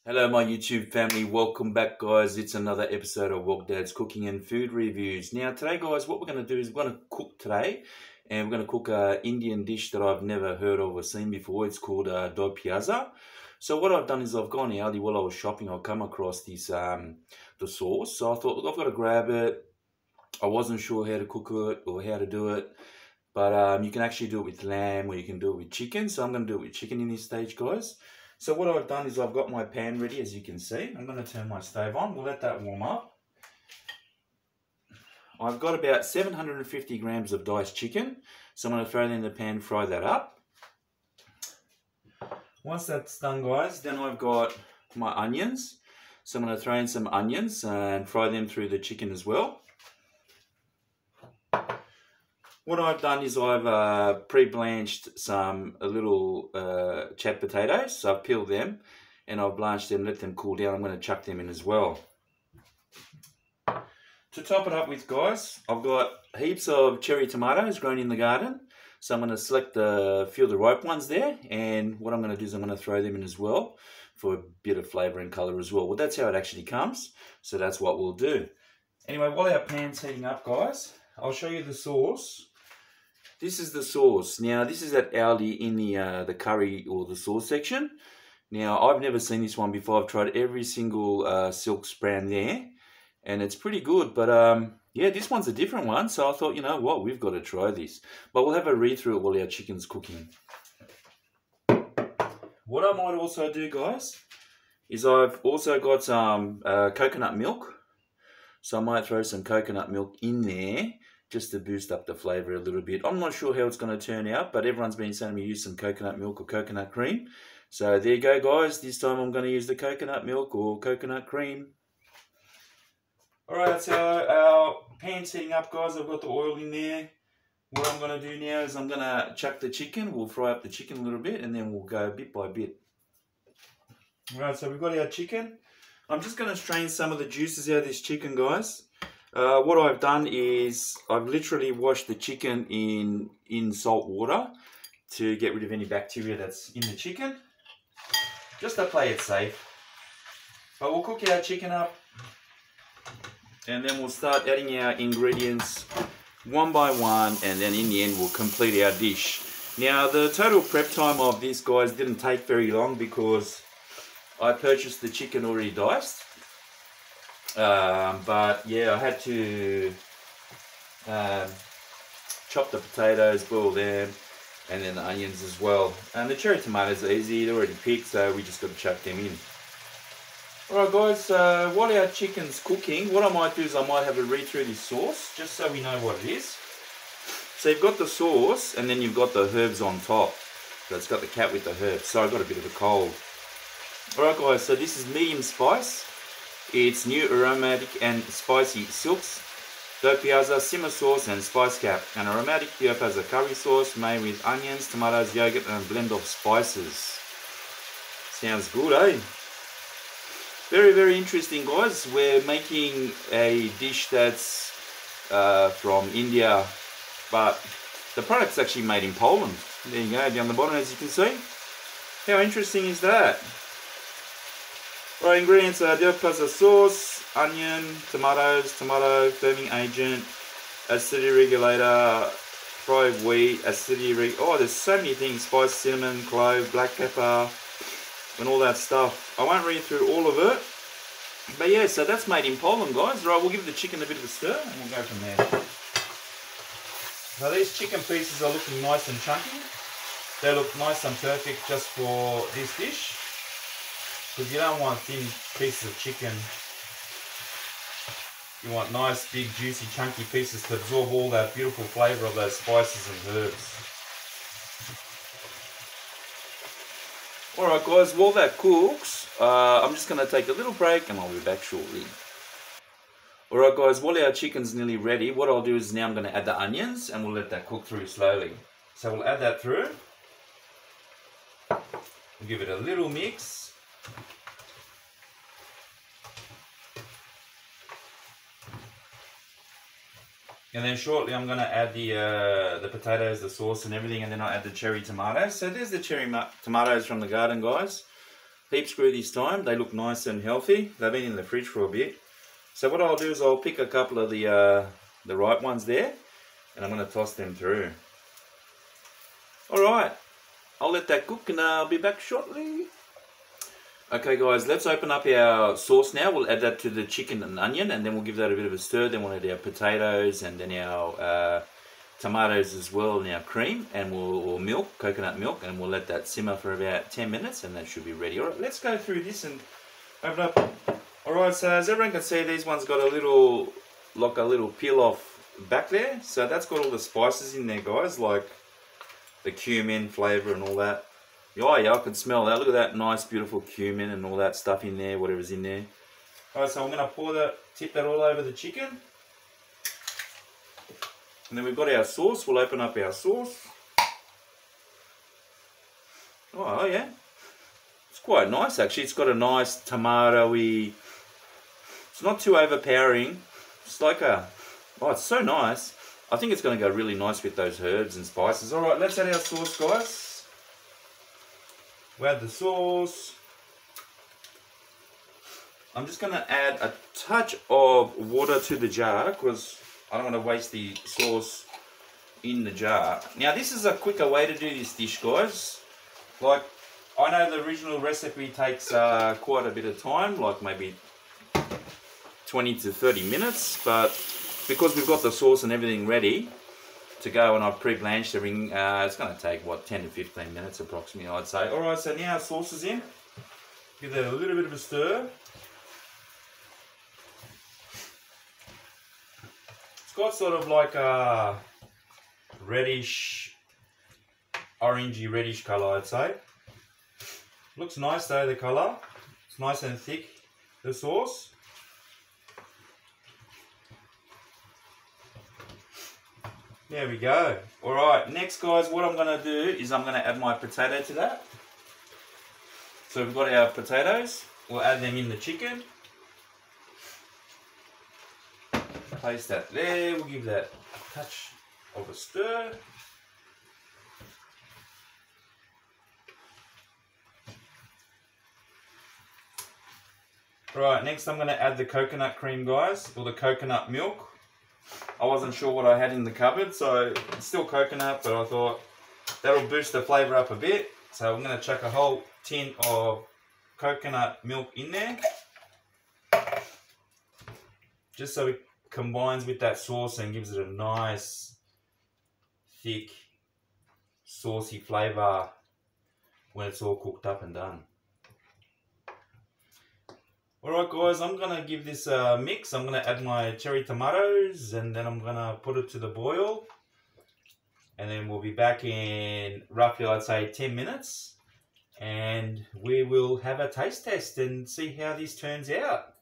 Hello my YouTube family, welcome back guys. It's another episode of Dopiaza Cooking and Food Reviews. Now today guys, what we're going to do is we're going to cook today, and we're going to cook an Indian dish that I've never heard of or seen before. It's called Dopiaza. So what I've done is I've gone out while I was shopping. I've come across this the sauce, so I thought, look, I've got to grab it. I wasn't sure how to cook it or how to do it, but you can actually do it with lamb or you can do it with chicken. So I'm going to do it with chicken in this stage guys. So what I've done is I've got my pan ready, as you can see. I'm going to turn my stove on. We'll let that warm up. I've got about 750 grams of diced chicken. So I'm going to throw it in the pan, fry that up. Once that's done, guys, then I've got my onions. So I'm going to throw in some onions and fry them through the chicken as well. What I've done is I've pre-blanched some little chat potatoes. So I've peeled them and I've blanched them, let them cool down. I'm going to chuck them in as well. To top it up with, guys, I've got heaps of cherry tomatoes grown in the garden. So I'm going to select a few of the ripe ones there, and what I'm going to do is I'm going to throw them in as well for a bit of flavour and colour as well. Well, that's how it actually comes, so that's what we'll do. Anyway, while our pan's heating up, guys, I'll show you the sauce. This is the sauce. Now, this is at Aldi in the curry or the sauce section. Now, I've never seen this one before. I've tried every single Silk's brand there, and it's pretty good. But yeah, this one's a different one. So I thought, you know what, we've got to try this. But we'll have a read through it while our chicken's cooking. What I might also do, guys, is I've also got some coconut milk. So I might throw some coconut milk in there, just to boost up the flavour a little bit. I'm not sure how it's going to turn out, but everyone's been saying me use some coconut milk or coconut cream. So there you go, guys. This time I'm going to use the coconut milk or coconut cream. Alright, so our pan's heating up, guys. I've got the oil in there. What I'm going to do now is I'm going to chuck the chicken. We'll fry up the chicken a little bit, and then we'll go bit by bit. Alright, so we've got our chicken. I'm just going to strain some of the juices out of this chicken, guys. What I've done is I've literally washed the chicken in salt water to get rid of any bacteria that's in the chicken, just to play it safe. But we'll cook our chicken up, and then we'll start adding our ingredients one by one, and then in the end we'll complete our dish. Now, the total prep time of this, guys, didn't take very long because I purchased the chicken already diced. But yeah, I had to chop the potatoes, boil them, and then the onions as well. And the cherry tomatoes are easy, they're already picked, so we just got to chuck them in. Alright guys, while our chicken's cooking, what I might do is I might have a read through this sauce, just so we know what it is. So you've got the sauce, and then you've got the herbs on top. So it's got the cat with the herbs, so I got a bit of a cold. Alright guys, so this is medium spice. It's new aromatic and spicy Silk's Dopiaza simmer sauce and spice cap. An aromatic Dopiaza curry sauce made with onions, tomatoes, yogurt and a blend of spices. Sounds good, eh? Very, very interesting, guys. We're making a dish that's from India, but the product's actually made in Poland. There you go, down the bottom, as you can see. How interesting is that? Right, ingredients are Dopiaza sauce, onion, tomatoes, tomato, firming agent, acidity regulator, fried wheat, oh, there's so many things, spice, cinnamon, clove, black pepper, and all that stuff. I won't read through all of it, but yeah, so that's made in Poland, guys. Right, we'll give the chicken a bit of a stir, and we'll go from there. So these chicken pieces are looking nice and chunky. They look nice and perfect just for this dish, because you don't want thin pieces of chicken. You want nice, big, juicy, chunky pieces to absorb all that beautiful flavour of those spices and herbs. Alright guys, while that cooks, I'm just going to take a little break and I'll be back shortly. Alright guys, while our chicken's nearly ready, what I'll do is now I'm going to add the onions and we'll let that cook through slowly. So we'll add that through. We'll give it a little mix. And then shortly I'm going to add the potatoes, the sauce and everything, and then I'll add the cherry tomatoes. So there's the cherry tomatoes from the garden, guys. heap screw this time. They look nice and healthy. They've been in the fridge for a bit. So what I'll do is I'll pick a couple of the right ones there, and I'm going to toss them through. Alright, I'll let that cook and I'll be back shortly. Okay guys, let's open up our sauce now. We'll add that to the chicken and onion, and then we'll give that a bit of a stir. Then we'll add our potatoes and then our tomatoes as well, and our cream, and we'll milk, coconut milk, and we'll let that simmer for about 10 minutes and that should be ready. Alright, let's go through this and open up. Alright, so as everyone can see, these ones got a little, like a little peel off back there. So that's got all the spices in there guys, like the cumin flavour and all that. Oh yeah, I can smell that. Look at that nice beautiful cumin and all that stuff in there, whatever's in there. Alright, so I'm going to tip that all over the chicken. And then we've got our sauce. We'll open up our sauce. Oh yeah, it's quite nice actually. It's got a nice tomatoey, it's not too overpowering. It's like a, oh it's so nice. I think it's going to go really nice with those herbs and spices. Alright, let's add our sauce guys. We'll add the sauce. I'm just going to add a touch of water to the jar because I don't want to waste the sauce in the jar. Now this is a quicker way to do this dish guys. Like I know the original recipe takes quite a bit of time, like maybe 20 to 30 minutes, but because we've got the sauce and everything ready to go and I've pre-blanched everything, it's going to take what, 10 to 15 minutes approximately I'd say. Alright, so now our sauce is in. Give that a little bit of a stir. It's got sort of like a reddish, orangey reddish colour I'd say. Looks nice though, the colour. It's nice and thick, the sauce. There we go. Alright, next guys, what I'm going to do is I'm going to add my potato to that. So we've got our potatoes. We'll add them in the chicken. Place that there. We'll give that a touch of a stir. Right, next I'm going to add the coconut cream guys, or the coconut milk. I wasn't sure what I had in the cupboard, so it's still coconut, but I thought that'll boost the flavour up a bit. So I'm going to chuck a whole tin of coconut milk in there, just so it combines with that sauce and gives it a nice, thick, saucy flavour when it's all cooked up and done. Alright guys, I'm going to give this a mix. I'm going to add my cherry tomatoes and then I'm going to put it to the boil. And then we'll be back in roughly, I'd say, 10 minutes. And we will have a taste test and see how this turns out.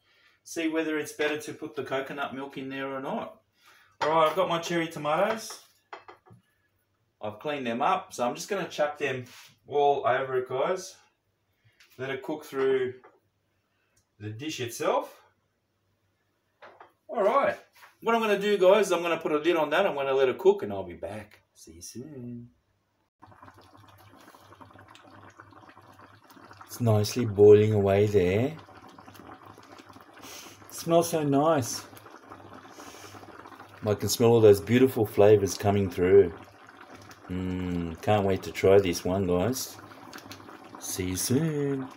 See whether it's better to put the coconut milk in there or not. Alright, I've got my cherry tomatoes. I've cleaned them up. So I'm just going to chuck them all over it, guys. Let it cook through the dish itself. Alright, what I'm going to do guys, I'm going to put a lid on that, I'm going to let it cook and I'll be back. See you soon. It's nicely boiling away there. It smells so nice. I can smell all those beautiful flavours coming through. Can't wait to try this one guys. See you soon.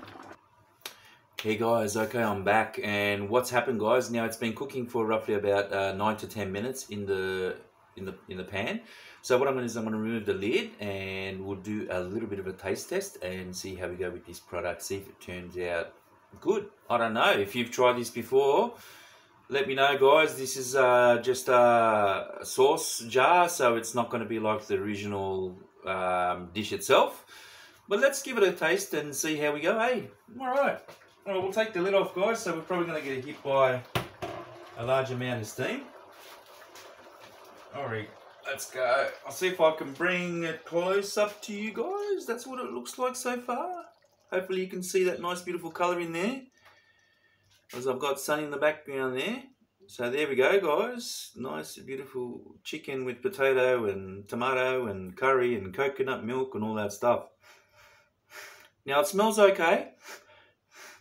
Hey guys, okay, I'm back, and what's happened guys, now it's been cooking for roughly about 9 to 10 minutes in the pan. So what I'm going to do is I'm going to remove the lid and we'll do a little bit of a taste test and see how we go with this product, see if it turns out good. I don't know, if you've tried this before, let me know guys. This is just a sauce jar, so it's not going to be like the original dish itself. But let's give it a taste and see how we go, hey? Alright. Alright, we'll take the lid off guys, so we're probably going to get hit by a large amount of steam. Alright, let's go. I'll see if I can bring it close up to you guys. That's what it looks like so far. Hopefully you can see that nice beautiful colour in there. As I've got sun in the background there. So there we go guys. Nice beautiful chicken with potato and tomato and curry and coconut milk and all that stuff. Now it smells okay.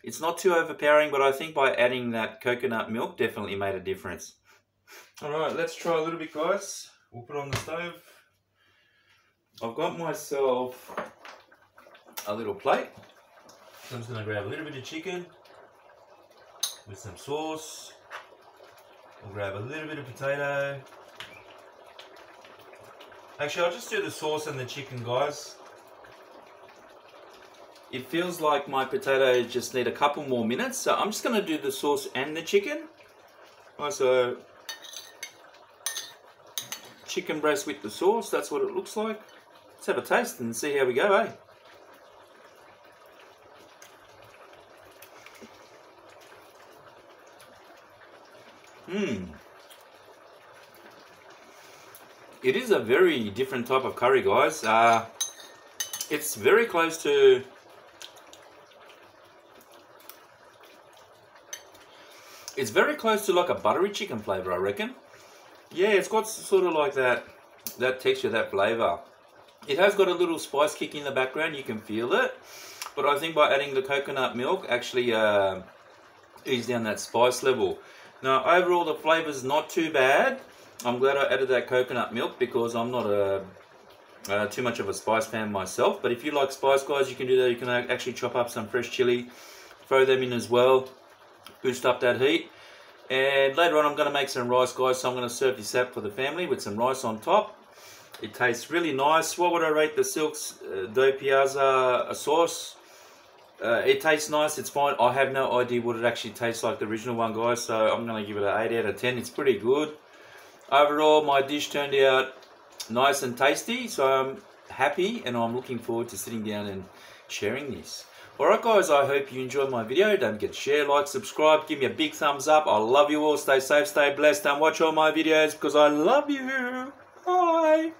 It's not too overpowering, but I think by adding that coconut milk definitely made a difference. Alright, let's try a little bit, guys. We'll put it on the stove. I've got myself a little plate. So I'm just going to grab a little bit of chicken with some sauce. We'll grab a little bit of potato. Actually, I'll just do the sauce and the chicken, guys. It feels like my potatoes just need a couple more minutes, so I'm just going to do the sauce and the chicken. Right, so chicken breast with the sauce, that's what it looks like. Let's have a taste and see how we go, eh? It is a very different type of curry, guys. It's very close to... It's very close to like a buttery chicken flavour, I reckon. Yeah, it's got sort of like that texture, that flavour. It has got a little spice kick in the background, you can feel it. But I think by adding the coconut milk actually ease down that spice level. Now, overall the flavour's not too bad. I'm glad I added that coconut milk because I'm not too much of a spice fan myself. But if you like spice, guys, you can do that. You can actually chop up some fresh chilli, throw them in as well, boost up that heat. And later on I'm going to make some rice, guys, so I'm going to serve this up for the family with some rice on top. It tastes really nice. What would I rate the Silk's Dopiaza sauce? It tastes nice, it's fine. I have no idea what it actually tastes like, the original one, guys, so I'm going to give it an 8 out of 10. It's pretty good. Overall, my dish turned out nice and tasty, so I'm happy and I'm looking forward to sitting down and sharing this. Alright, guys, I hope you enjoyed my video. Don't forget to share, like, subscribe, give me a big thumbs up. I love you all. Stay safe, stay blessed, and watch all my videos because I love you. Bye.